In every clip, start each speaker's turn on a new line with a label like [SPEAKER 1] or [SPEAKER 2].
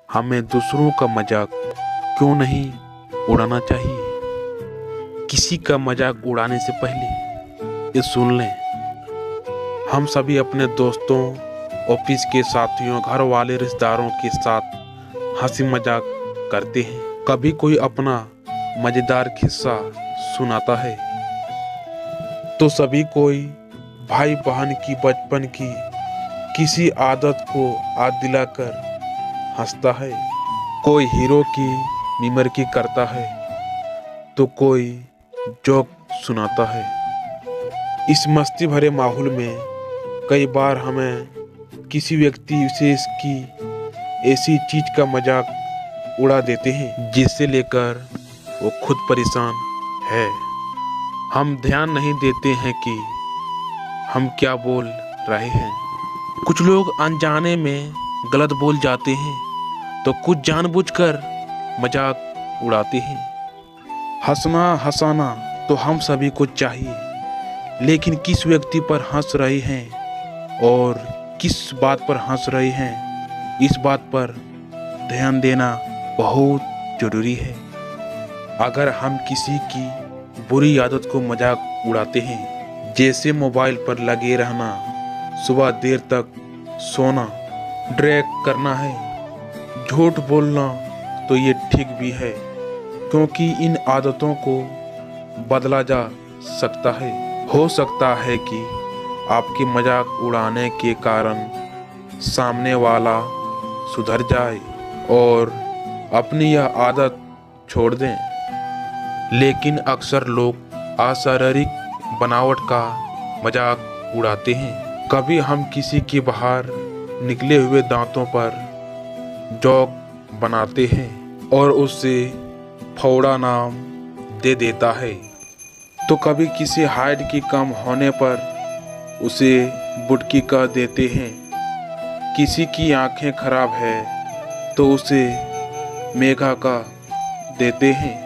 [SPEAKER 1] हमें दूसरों का मजाक क्यों नहीं उड़ाना चाहिए। किसी का मजाक उड़ाने से पहले ये सुन लें, हम सभी अपने दोस्तों, ऑफिस के साथियों, घर वाले, रिश्तेदारों के साथ हंसी मजाक करते हैं। कभी कोई अपना मजेदार किस्सा सुनाता है तो सभी कोई भाई बहन की बचपन की किसी आदत को याद दिलाकर हंसता है। कोई हीरो की मिमिक्री करता है तो कोई जोक सुनाता है। इस मस्ती भरे माहौल में कई बार हमें किसी व्यक्ति विशेष की ऐसी चीज का मजाक उड़ा देते हैं जिसे लेकर वो खुद परेशान है। हम ध्यान नहीं देते हैं कि हम क्या बोल रहे हैं। कुछ लोग अनजाने में गलत बोल जाते हैं तो कुछ जानबूझकर मजाक उड़ाते हैं। हंसना हंसाना तो हम सभी को चाहिए, लेकिन किस व्यक्ति पर हंस रहे हैं और किस बात पर हंस रहे हैं, इस बात पर ध्यान देना बहुत जरूरी है। अगर हम किसी की बुरी आदत को मजाक उड़ाते हैं, जैसे मोबाइल पर लगे रहना, सुबह देर तक सोना, ड्रैग करना है, झूठ बोलना, तो ये ठीक भी है क्योंकि इन आदतों को बदला जा सकता है। हो सकता है कि आपके मजाक उड़ाने के कारण सामने वाला सुधर जाए और अपनी यह आदत छोड़ दें। लेकिन अक्सर लोग अशारीरिक बनावट का मजाक उड़ाते हैं। कभी हम किसी के बाहर निकले हुए दांतों पर जोक बनाते हैं और उससे फौड़ा नाम दे देता है, तो कभी किसी हाइट की कम होने पर उसे बुटकी कह देते हैं। किसी की आंखें खराब है तो उसे मेघा कह देते हैं।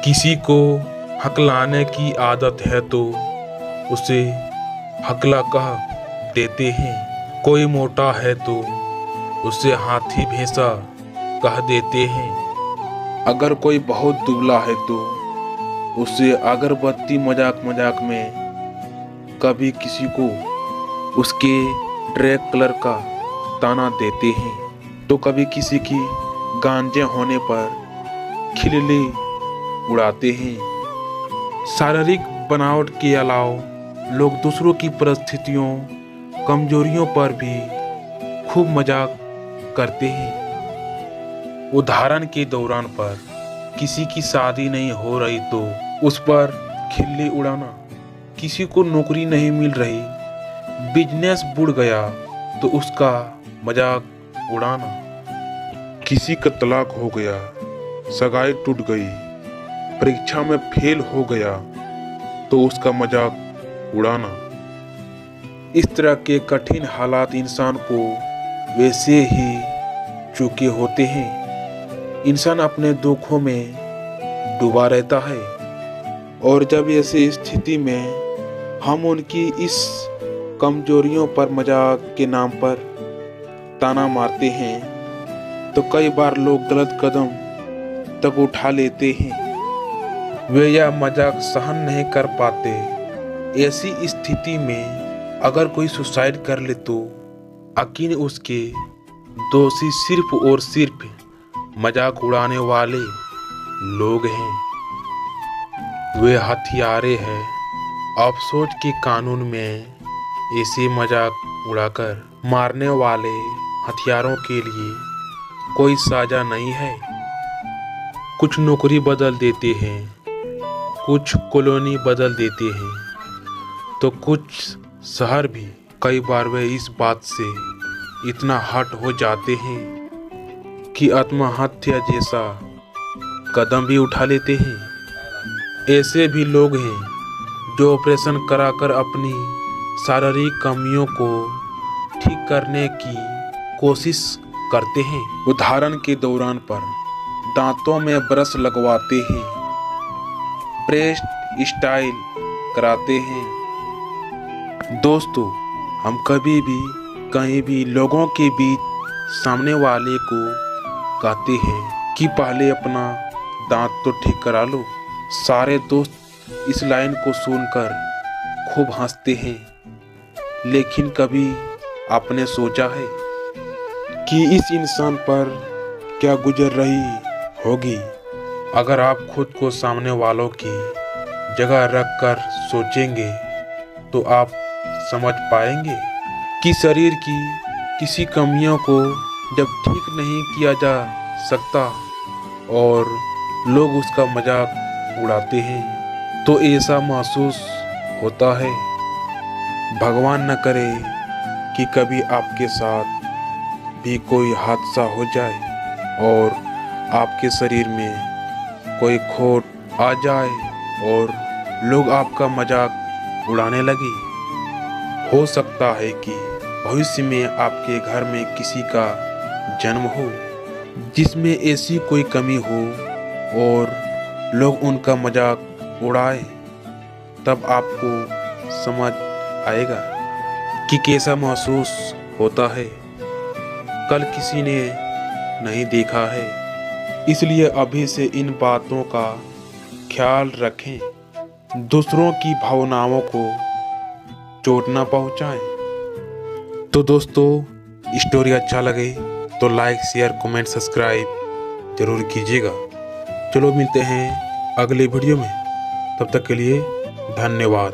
[SPEAKER 1] किसी को हकलाने की आदत है तो उसे हकला कह देते हैं। कोई मोटा है तो उसे हाथी भैंसा कह देते हैं। अगर कोई बहुत दुबला है तो उसे अगरबत्ती मजाक मजाक में कभी किसी को उसके ड्रैग कलर का ताना देते हैं, तो कभी किसी की गांजे होने पर खिल्ली उड़ाते हैं। शारीरिक बनावट के अलावा लोग दूसरों की परिस्थितियों, कमजोरियों पर भी खूब मजाक करते हैं। उदाहरण के दौरान पर किसी की शादी नहीं हो रही तो उस पर खिल्ली उड़ाना, किसी को नौकरी नहीं मिल रही, बिजनेस बुड़ गया तो उसका मजाक उड़ाना, किसी का तलाक हो गया, सगाई टूट गई, परीक्षा में फेल हो गया तो उसका मजाक उड़ाना। इस तरह के कठिन हालात इंसान को वैसे ही चुके होते हैं। इंसान अपने दुखों में डूबा रहता है और जब ऐसी स्थिति में हम उनकी इस कमजोरियों पर मजाक के नाम पर ताना मारते हैं तो कई बार लोग गलत कदम तक उठा लेते हैं। वे यह मजाक सहन नहीं कर पाते। ऐसी स्थिति में अगर कोई सुसाइड कर ले तो यकीन उसके दोषी सिर्फ और सिर्फ मजाक उड़ाने वाले लोग हैं। वे हथियारे हैं। अफसोस के कानून में ऐसे मजाक उड़ाकर मारने वाले हथियारों के लिए कोई सजा नहीं है। कुछ नौकरी बदल देते हैं, कुछ कॉलोनी बदल देते हैं तो कुछ शहर भी। कई बार वे इस बात से इतना हट हो जाते हैं कि आत्महत्या जैसा कदम भी उठा लेते हैं। ऐसे भी लोग हैं जो ऑपरेशन कराकर अपनी शारीरिक कमियों को ठीक करने की कोशिश करते हैं। उदाहरण के दौरान पर दांतों में ब्रश लगवाते हैं, ब्रेस्ट स्टाइल कराते हैं। दोस्तों, हम कभी भी कहीं भी लोगों के बीच सामने वाले को कहते हैं कि पहले अपना दांत तो ठीक करा लो। सारे दोस्त इस लाइन को सुनकर खूब हंसते हैं, लेकिन कभी आपने सोचा है कि इस इंसान पर क्या गुजर रही होगी? अगर आप खुद को सामने वालों की जगह रखकर सोचेंगे तो आप समझ पाएंगे कि शरीर की किसी कमियों को जब ठीक नहीं किया जा सकता और लोग उसका मजाक उड़ाते हैं तो ऐसा महसूस होता है। भगवान न करे कि कभी आपके साथ भी कोई हादसा हो जाए और आपके शरीर में कोई खोट आ जाए और लोग आपका मजाक उड़ाने लगे। हो सकता है कि भविष्य में आपके घर में किसी का जन्म हो जिसमें ऐसी कोई कमी हो और लोग उनका मजाक उड़ाए, तब आपको समझ आएगा कि कैसा महसूस होता है। कल किसी ने नहीं देखा है, इसलिए अभी से इन बातों का ख्याल रखें, दूसरों की भावनाओं को चोट ना पहुंचाएं। तो दोस्तों, स्टोरी अच्छा लगे तो लाइक, शेयर, कमेंट, सब्सक्राइब जरूर कीजिएगा। चलो मिलते हैं अगले वीडियो में, तब तक के लिए धन्यवाद।